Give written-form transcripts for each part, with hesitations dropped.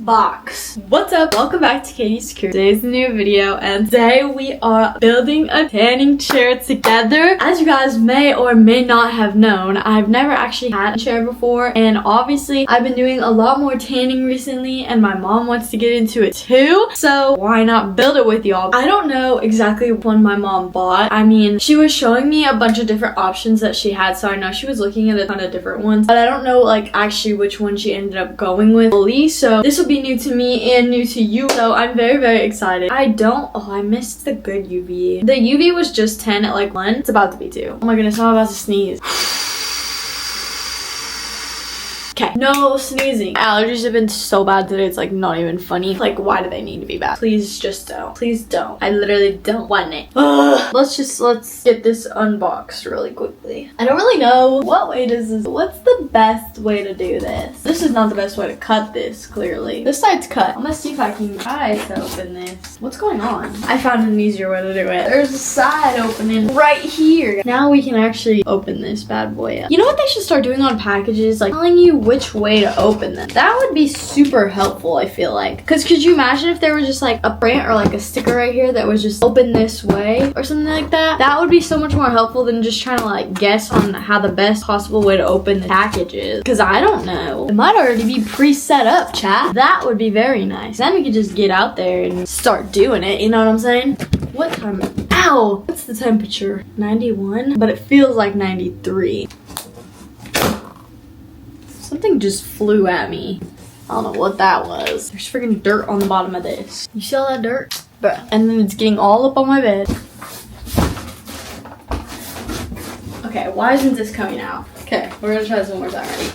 Box. What's up? Welcome back to Katie's Crew. Today's a new video and today we are building a tanning chair together. As you guys may or may not have known, I've never actually had a chair before, and obviously I've been doing a lot more tanning recently and my mom wants to get into it too, so why not build it with y'all? I don't know exactly which one my mom bought. I mean, she was showing me a bunch of different options that she had, so I know she was looking at a ton of different ones, but I don't know like actually which one she ended up going with fully, so this will be new to me and new to you, so I'm very excited. I missed the good UV. The UV was just 10 at like 1. It's about to be 2. Oh my goodness, I'm about to sneeze. Okay, no sneezing. Allergies have been so bad today, it's like not even funny. Like, why do they need to be bad? Please just don't. Please don't. I literally don't want it. Ugh. Let's get this unboxed really quickly. I don't really know what way does this, what's the best way to do this? This is not the best way to cut this, clearly. This side's cut. I'm gonna see if I can try to open this. What's going on? I found an easier way to do it. There's a side opening right here. Now we can actually open this bad boy up. You know what they should start doing on packages? Like telling you which way to open them. That would be super helpful, I feel like. Because could you imagine if there was just like a print or like a sticker right here that was just open this way or something like that? That would be so much more helpful than just trying to like guess on how the best possible way to open the package is. Because I don't know. It might already be pre-set up, chat. That would be very nice. Then we could just get out there and start doing it, you know what I'm saying? What time? Ow! What's the temperature? 91? But it feels like 93. Something just flew at me. I don't know what that was. There's freaking dirt on the bottom of this. You see all that dirt? Bruh. And then it's getting all up on my bed. Okay, why isn't this coming out? Okay, we're gonna try this one more time. Ready?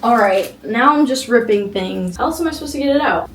Alright, now I'm just ripping things. How else am I supposed to get it out?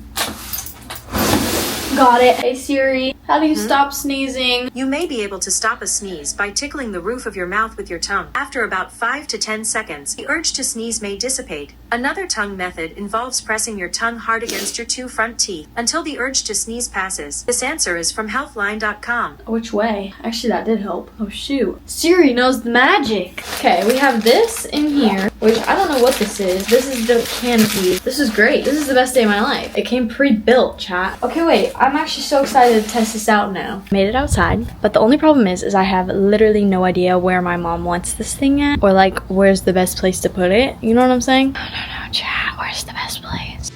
Got it. Hey Siri, how do you stop sneezing? You may be able to stop a sneeze by tickling the roof of your mouth with your tongue. After about 5 to 10 seconds, the urge to sneeze may dissipate. Another tongue method involves pressing your tongue hard against your 2 front teeth until the urge to sneeze passes. This answer is from healthline.com. Which way? Actually, that did help. Oh shoot. Siri knows the magic. Okay, we have this in here, which I don't know what this is. This is the canopy. This is great. This is the best day of my life. It came pre-built, chat. Okay, wait. I'm actually so excited to test this out now. Made it outside, but the only problem is I have literally no idea where my mom wants this thing at, or like where's the best place to put it. You know what I'm saying? I don't know, chat. Where's the best place?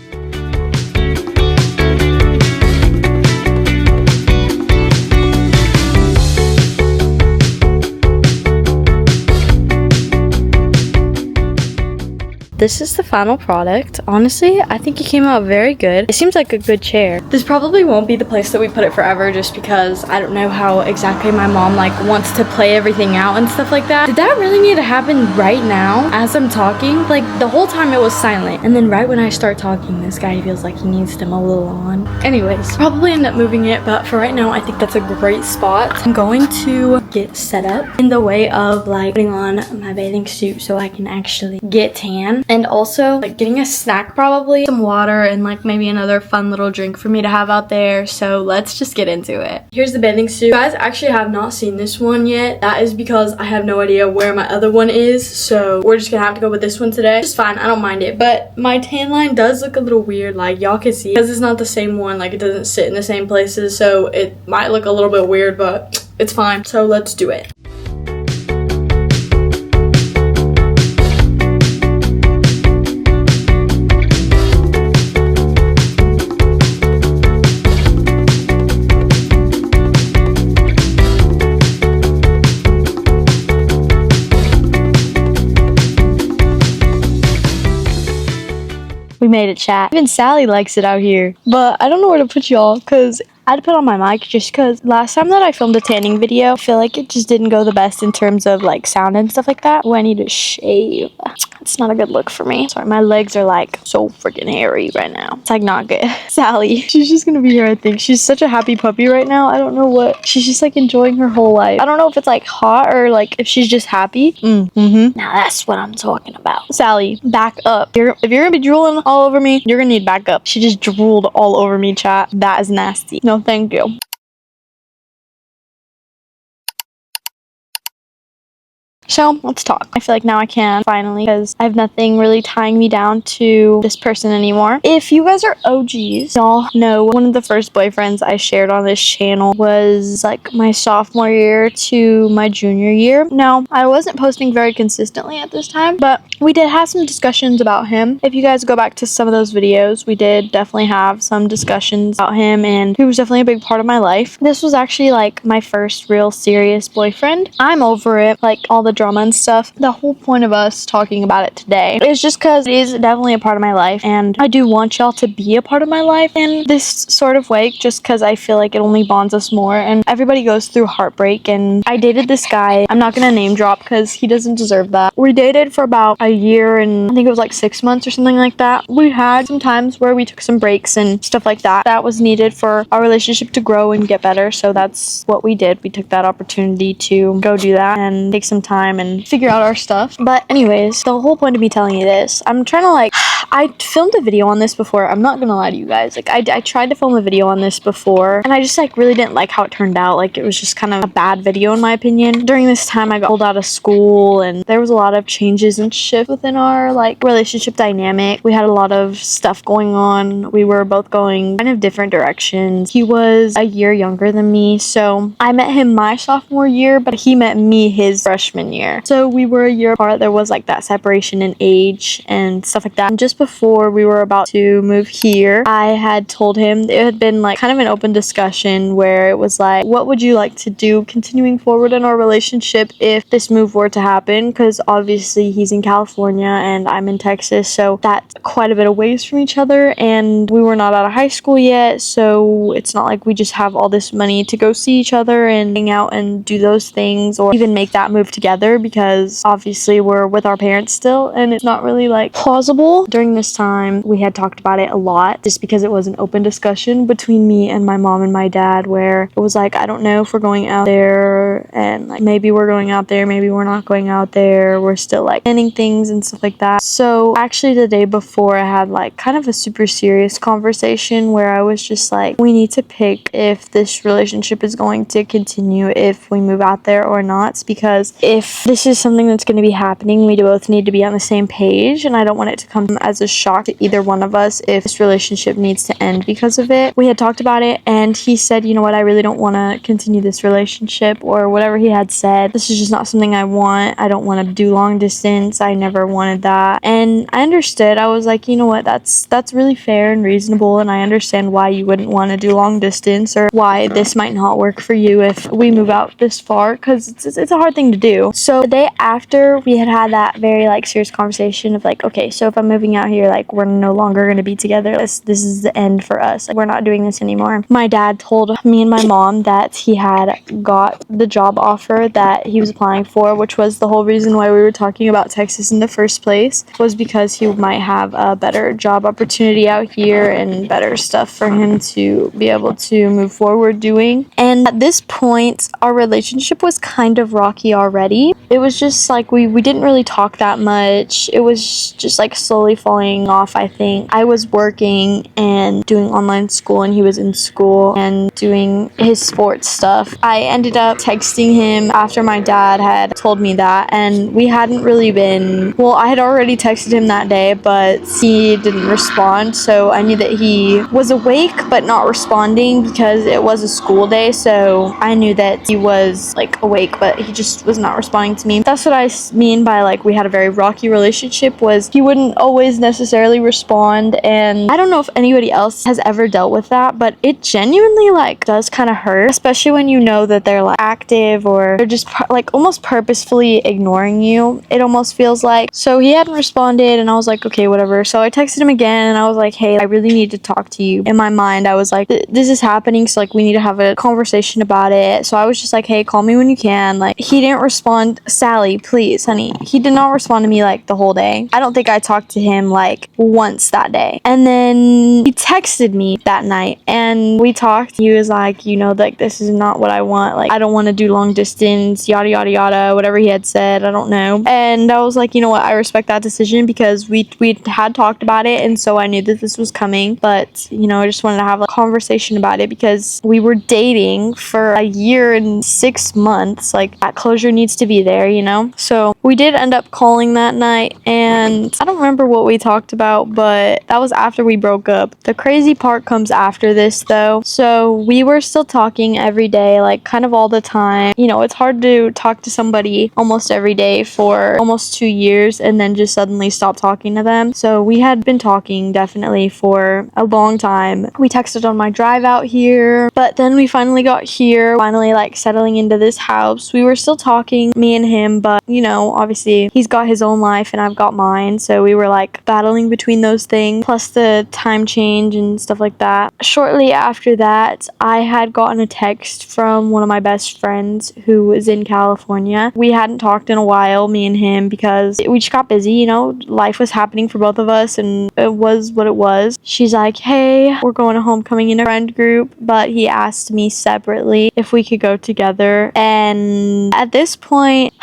This is the final product. Honestly, I think it came out very good. It seems like a good chair. This probably won't be the place that we put it forever just because I don't know how exactly my mom like wants to play everything out and stuff like that. Did that really need to happen right now as I'm talking? Like the whole time it was silent. And then right when I start talking, this guy feels like he needs to mow the lawn. Anyways, probably end up moving it, but for right now, I think that's a great spot. I'm going to get set up in the way of like putting on my bathing suit so I can actually get tan. And also like getting a snack, probably some water and like maybe another fun little drink for me to have out there. So let's just get into it. Here's the bathing suit. You guys actually have not seen this one yet. That is because I have no idea where my other one is. So we're just gonna have to go with this one today. It's fine, I don't mind it. But my tan line does look a little weird, like y'all can see, because it's not the same one. Like it doesn't sit in the same places. So it might look a little bit weird, but it's fine. So let's do it. We made it, chat. Even Sally likes it out here. But I don't know where to put y'all because I had to put on my mic just because last time that I filmed a tanning video, I feel like it just didn't go the best in terms of like sound and stuff like that. Oh, I need to shave. It's not a good look for me. Sorry, my legs are like so freaking hairy right now. It's like not good. Sally, she's just gonna be here, I think. She's such a happy puppy right now. I don't know what. She's just like enjoying her whole life. I don't know if it's like hot or like if she's just happy. Now that's what I'm talking about. Sally, back up. If you're gonna be drooling all over me, you're gonna need backup. She just drooled all over me, chat. That is nasty. No, thank you. So let's talk. I feel like now I can finally because I have nothing really tying me down to this person anymore. If you guys are OGs, y'all know one of the first boyfriends I shared on this channel was like my sophomore year to my junior year. Now, I wasn't posting very consistently at this time, but we did have some discussions about him. If you guys go back to some of those videos, we did definitely have some discussions about him, and he was definitely a big part of my life. This was actually like my first real serious boyfriend. I'm over it, like all the drama and stuff. The whole point of us talking about it today is just because it is definitely a part of my life, and I do want y'all to be a part of my life in this sort of way, just because I feel like it only bonds us more, and everybody goes through heartbreak. And I dated this guy, I'm not gonna name drop because he doesn't deserve that. We dated for about a year and I think it was like 6 months or something like that. We had some times where we took some breaks and stuff like that. That was needed for our relationship to grow and get better, so that's what we did. We took that opportunity to go do that and take some time and figure out our stuff. But anyways, the whole point of me telling you this, I'm trying to like, I filmed a video on this before. I'm not gonna lie to you guys. Like I tried to film a video on this before and I just like really didn't like how it turned out. Like it was just kind of a bad video in my opinion. During this time I got pulled out of school and there was a lot of changes and shift within our like relationship dynamic. We had a lot of stuff going on. We were both going kind of different directions. He was a year younger than me, so I met him my sophomore year, but he met me his freshman year. So we were a year apart. There was like that separation in age and stuff like that. And just before we were about to move here, I had told him it had been like kind of an open discussion where it was like, what would you like to do continuing forward in our relationship if this move were to happen? Because obviously he's in California and I'm in Texas, so that's quite a bit of ways from each other, and we were not out of high school yet, so it's not like we just have all this money to go see each other and hang out and do those things or even make that move together, because obviously we're with our parents still and it's not really like plausible. During this time we had talked about it a lot just because it was an open discussion between me and my mom and my dad, where it was like, I don't know if we're going out there, and like maybe we're going out there, maybe we're not going out there, we're still like planning things and stuff like that. So actually the day before I had like kind of a super serious conversation where I was just like, we need to pick if this relationship is going to continue if we move out there or not, because if this is something that's going to be happening, we both need to be on the same page, and I don't want it to come as a shock to either one of us if this relationship needs to end because of it. We had talked about it and he said, you know what, I really don't want to continue this relationship, or whatever he had said. This is just not something I want. I don't want to do long distance. I never wanted that. And I understood. I was like, you know what, that's really fair and reasonable, and I understand why you wouldn't want to do long distance, or why this might not work for you if we move out this far, because it's a hard thing to do. So the day after we had that very like serious conversation of like, okay, so if I'm moving out here, like we're no longer going to be together. This is the end for us. Like, we're not doing this anymore. My dad told me and my mom that he had got the job offer that he was applying for, which was the whole reason why we were talking about Texas in the first place, was because he might have a better job opportunity out here and better stuff for him to be able to move forward doing. And at this point, our relationship was kind of rocky already. It was just like we didn't really talk that much. It was just like slowly falling off, I think. I was working and doing online school, and he was in school and doing his sports stuff. I ended up texting him after my dad had told me that, and we hadn't really been, well, I had already texted him that day, but he didn't respond, so I knew that he was awake but not responding because it was a school day, so I knew that he was like awake, but he just was not responding to me. That's what I mean by like we had a very rocky relationship, was he wouldn't always necessarily respond. And I don't know if anybody else has ever dealt with that, but it genuinely like does kind of hurt, especially when you know that they're like active or they're just like almost purposefully ignoring you. It almost feels like. So he hadn't responded and I was like, okay, whatever, whatever. So I texted him again and I was like, hey, I really need to talk to you. In my mind, I was like, this is happening, so like we need to have a conversation about it. So I was just like, hey, call me when you can. Like, he didn't respond. Sally, please, honey. He did not respond to me like the whole day. I don't think I talked to him like once that day. And then he texted me that night and we talked. He was like, like, this is not what I want. Like, I don't want to do long distance, yada yada yada, whatever he had said. I don't know. And I was like, you know what, I respect that decision because we had talked about it, and so I knew that this was coming. But I just wanted to have a conversation about it because we were dating for a year and 6 months. Like, that closure needs to be there. So we did end up calling that night, and I don't remember what we talked about, but that was after we broke up. The crazy part comes after this though. So we were still talking every day, like kind of all the time. It's hard to talk to somebody almost every day for almost 2 years and then just suddenly stop talking to them. So we had been talking definitely for a long time. We texted on my drive out here, but then we finally got here, finally like settling into this house. We were still talking, me and him, but obviously he's got his own life and I've got mine. So we were like battling between those things, plus the time change and stuff like that. Shortly after that, I had gotten a text from one of my best friends who was in California. We hadn't talked in a while, me and him, because we just got busy, life was happening for both of us and it was what it was. She's like, hey, we're going to homecoming in a friend group, but he asked me separately if we could go together. And at this point,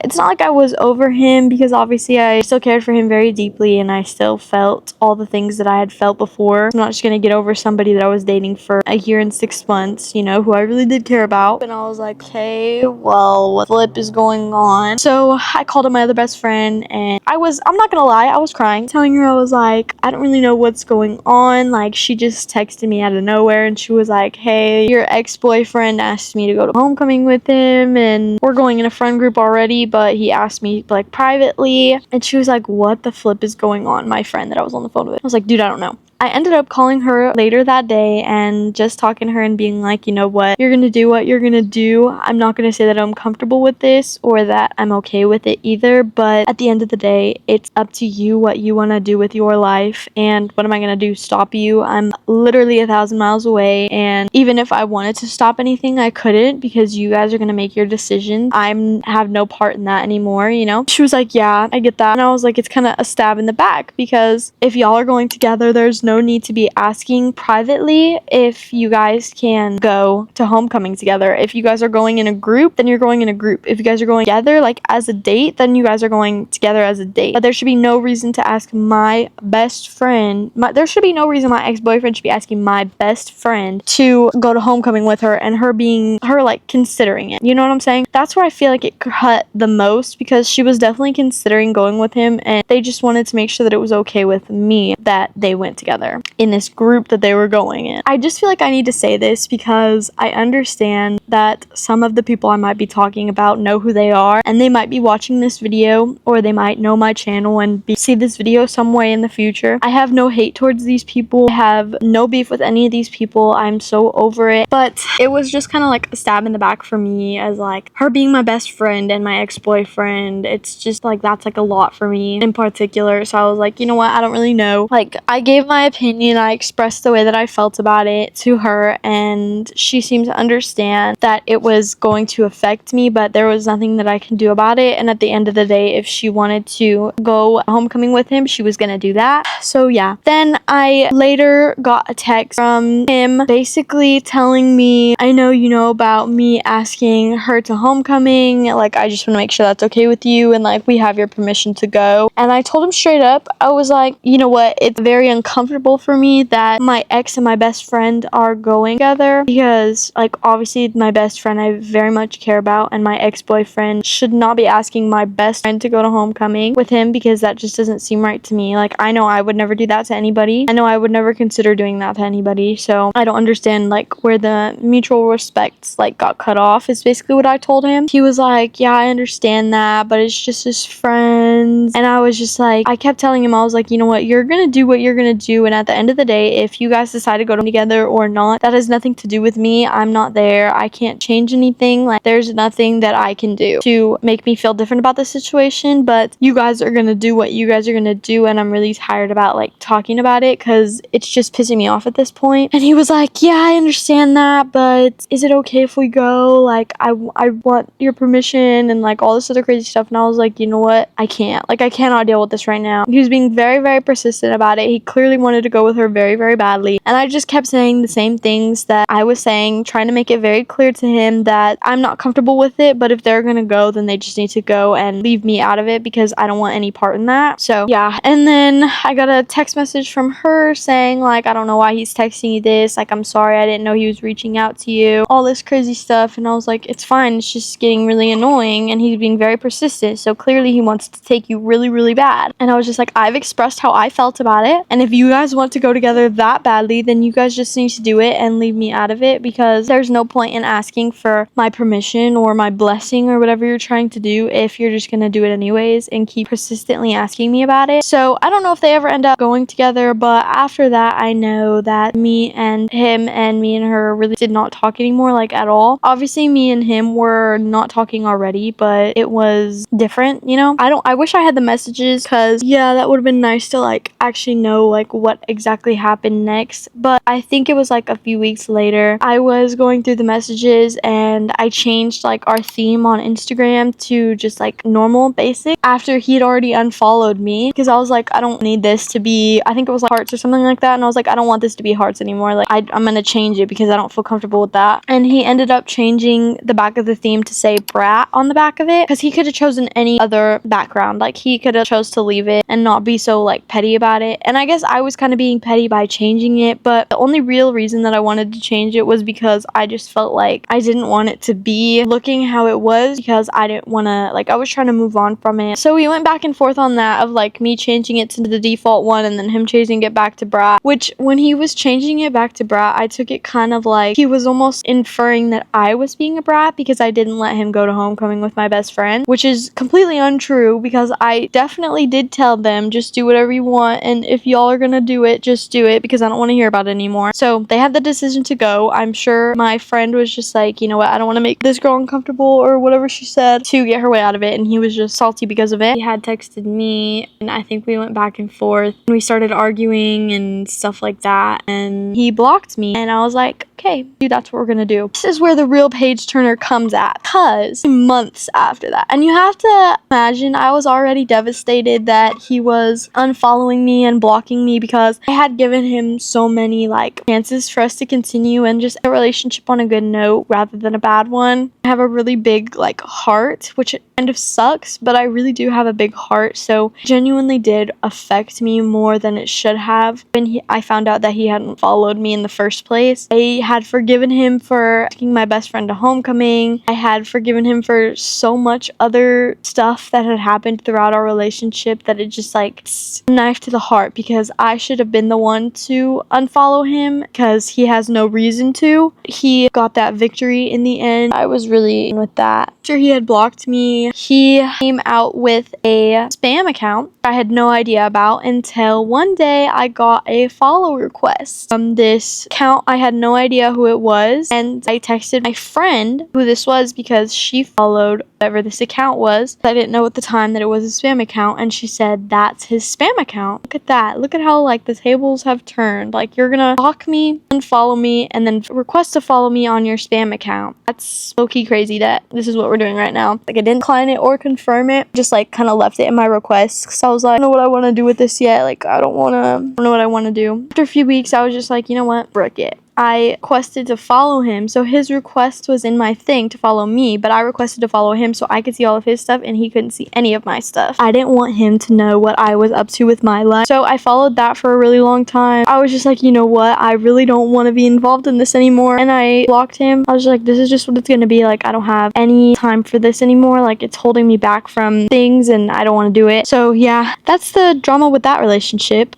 it's not like I was over him because obviously I still cared for him very deeply and I still felt all the things that I had felt before. I'm not just gonna get over somebody that I was dating for a year and 6 months, who I really did care about. And I was like, okay, well, what flip is going on? So I called up my other best friend and I'm not gonna lie, I was crying, telling her I was like, I don't really know what's going on. Like, she just texted me out of nowhere and she was like, hey, your ex-boyfriend asked me to go to homecoming with him and we're going in a friend group already, but he asked me like privately. And she was like, what the flip is going on? My friend that I was on the phone with. I was like, dude, I don't know. I ended up calling her later that day and just talking to her and being like, you know what, you're gonna do what you're gonna do. I'm not gonna say that I'm comfortable with this or that I'm okay with it either, but at the end of the day, it's up to you what you want to do with your life. And what am I gonna do? Stop you? I'm literally 1,000 miles away, and even if I wanted to stop anything, I couldn't because you guys are gonna make your decisions. I have no part in that anymore. She was like, yeah, I get that. And I was like, it's kind of a stab in the back because if y'all are going together, there's no need to be asking privately if you guys can go to homecoming together. If you guys are going in a group, then you're going in a group. If you guys are going together like as a date, then you guys are going together as a date. But there should be no reason to ask my best friend, there should be no reason my ex-boyfriend should be asking my best friend to go to homecoming with her and her like considering it. You know what I'm saying? That's where I feel like it cut the most because she was definitely considering going with him and they just wanted to make sure that it was okay with me that they went together in this group that they were going in. I just feel like I need to say this because I understand that some of the people I might be talking about know who they are and they might be watching this video or they might know my channel and see this video some way in the future. I have no hate towards these people. I have no beef with any of these people. I'm so over it. But it was just kind of like a stab in the back for me as like her being my best friend and my ex-boyfriend. It's just like that's like a lot for me in particular. So I was like, you know what? I don't really know. Like, I gave my opinion. I expressed the way that I felt about it to her and she seemed to understand that it was going to affect me, but there was nothing that I can do about it. And at the end of the day, if she wanted to go homecoming with him, she was gonna do that. So yeah. Then I later got a text from him basically telling me, I know you know about me asking her to homecoming, like I just want to make sure that's okay with you and like we have your permission to go. And I told him straight up, I was like, you know what, it's very uncomfortable for me that my ex and my best friend are going together because like obviously my best friend I very much care about and my ex-boyfriend should not be asking my best friend to go to homecoming with him because that just doesn't seem right to me. Like, I know I would never do that to anybody. I know I would never consider doing that to anybody. So I don't understand like where the mutual respects like got cut off is basically what I told him. He was like, yeah, I understand that, but it's just his friends. And I was just like, I kept telling him, I was like, you know what, you're gonna do what you're gonna do do, and at the end of the day, if you guys decide to go together or not, that has nothing to do with me. I'm not there. I can't change anything. Like, there's nothing that I can do to make me feel different about the situation, but you guys are gonna do what you guys are gonna do, and I'm really tired about like talking about it because it's just pissing me off at this point. And he was like, yeah, I understand that, but is it okay if we go? Like, I want your permission and like all this other crazy stuff. And I was like, you know what? I can't. Like, I cannot deal with this right now. He was being very, very persistent about it. He clearly wanted to go with her very, very badly. And I just kept saying the same things that I was saying, trying to make it very clear to him that I'm not comfortable with it, but if they're gonna go, then they just need to go and leave me out of it because I don't want any part in that. So yeah. And then I got a text message from her saying like, I don't know why he's texting you this. Like, I'm sorry, I didn't know he was reaching out to you. All this crazy stuff. And I was like, it's fine. It's just getting really annoying. And he's being very persistent. So clearly he wants to take you really, really bad. And I was just like, I've expressed how I felt about it. And if you guys want to go together that badly, then you guys just need to do it and leave me out of it, because there's no point in asking for my permission or my blessing or whatever you're trying to do if you're just gonna do it anyways and keep persistently asking me about it. So I don't know if they ever end up going together, but after that, I know that me and him and me and her really did not talk anymore, like at all. Obviously, me and him were not talking already, but it was different, you know? I wish I had the messages, because yeah, that would have been nice to like actually know like what exactly happened next. But I think it was like a few weeks later, I was going through the messages and I changed like our theme on Instagram to just like normal basic after he had already unfollowed me, because I was like, I don't need this to be, I think it was like hearts or something like that, and I was like, I don't want this to be hearts anymore. Like, I'm gonna change it because I don't feel comfortable with that. And he ended up changing the back of the theme to say brat on the back of it, because he could have chosen any other background. Like, he could have chose to leave it and not be so like petty about it. And I guess I was kind of being petty by changing it, but the only real reason that I wanted to change it was because I just felt like I didn't want it to be looking how it was, because I didn't want to, like, I was trying to move on from it. So we went back and forth on that, of like me changing it to the default one and then him changing it back to brat, which when he was changing it back to brat, I took it kind of like he was almost inferring that I was being a brat because I didn't let him go to homecoming with my best friend, which is completely untrue, because I definitely did tell them, just do whatever you want, and if y'all are gonna do it, just do it, because I don't want to hear about it anymore. So they had the decision to go. I'm sure my friend was just like, you know what, I don't want to make this girl uncomfortable or whatever she said to get her way out of it, and he was just salty because of it. He had texted me, and I think we went back and forth, and we started arguing and stuff like that, and he blocked me, and I was like, okay, dude, that's what we're gonna do. This is where the real page turner comes at, because months after that, and you have to imagine, I was already devastated that he was unfollowing me and blocking me, because I had given him so many like chances for us to continue and just a relationship on a good note rather than a bad one. I have a really big like heart, which kind of sucks, but I really do have a big heart, so it genuinely did affect me more than it should have when I found out that he hadn't followed me in the first place. I had forgiven him for taking my best friend to homecoming. I had forgiven him for so much other stuff that had happened throughout our relationship that it just like a knife to the heart, because I should have been the one to unfollow him because he has no reason to. He got that victory in the end. I was really with that. After he had blocked me, he came out with a spam account I had no idea about until one day I got a follow request from this account. I had no idea who it was, and I texted my friend who this was because she followed whatever this account was. I didn't know at the time that it was a spam account, and she said, that's his spam account. Look at that. Look at how like the tables have turned. Like, you're gonna block me, unfollow me, and then request to follow me on your spam account. That's low-key crazy that this is what we're doing right now. Like, I didn't decline it or confirm it, just like kind of left it in my requests, because I was like, I don't know what I want to do with this yet. Like, I don't know what I want to do. After a few weeks, I was just like, you know what, frick it. I requested to follow him, so his request was in my thing to follow me, but I requested to follow him so I could see all of his stuff and he couldn't see any of my stuff. I didn't want him to know what I was up to with my life, so I followed that for a really long time. I was just like, you know what, I really don't want to be involved in this anymore, and I blocked him. I was just like, this is just what it's gonna be. Like, I don't have any time for this anymore. Like, it's holding me back from things and I don't want to do it. So yeah, that's the drama with that relationship.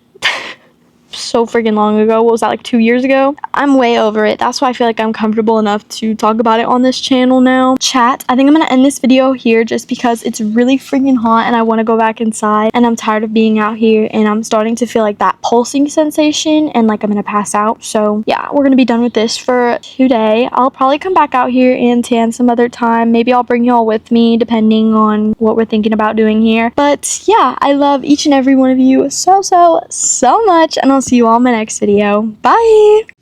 so freaking long ago. What was that, like 2 years ago? I'm way over it. That's why I feel like I'm comfortable enough to talk about it on this channel now. Chat, I think I'm gonna end this video here just because it's really freaking hot and I want to go back inside, and I'm tired of being out here, and I'm starting to feel like that pulsing sensation and like I'm gonna pass out. So yeah, we're gonna be done with this for today. I'll probably come back out here and tan some other time. Maybe I'll bring y'all with me depending on what we're thinking about doing here. But yeah, I love each and every one of you so much, and I'll see you all in my next video. Bye.